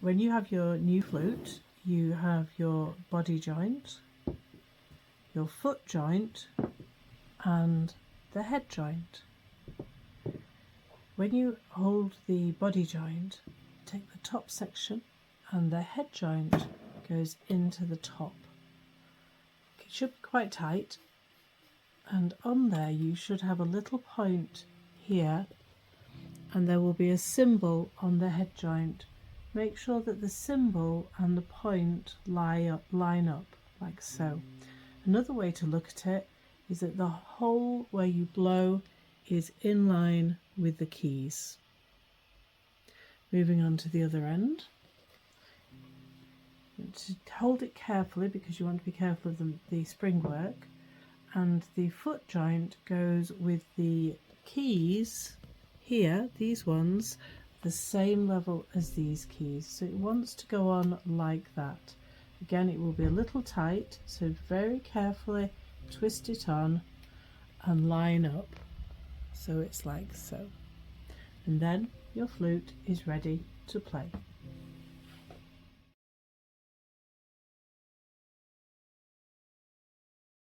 when you have your new flute, you have your body joint, your foot joint and the head joint. When you hold the body joint, take the top section and the head joint goes into the top. It should be quite tight, and on there you should have a little point here, and there will be a symbol on the head joint. Make sure that the symbol and the point line up like so. Another way to look at it is that the hole where you blow is in line with the keys. Moving on to the other end. To hold it carefully, because you want to be careful of the spring work, and the foot joint goes with the keys here, these ones, the same level as these keys, so it wants to go on like that. Again, it will be a little tight, so very carefully twist it on and line up so it's like so, and then your flute is ready to play.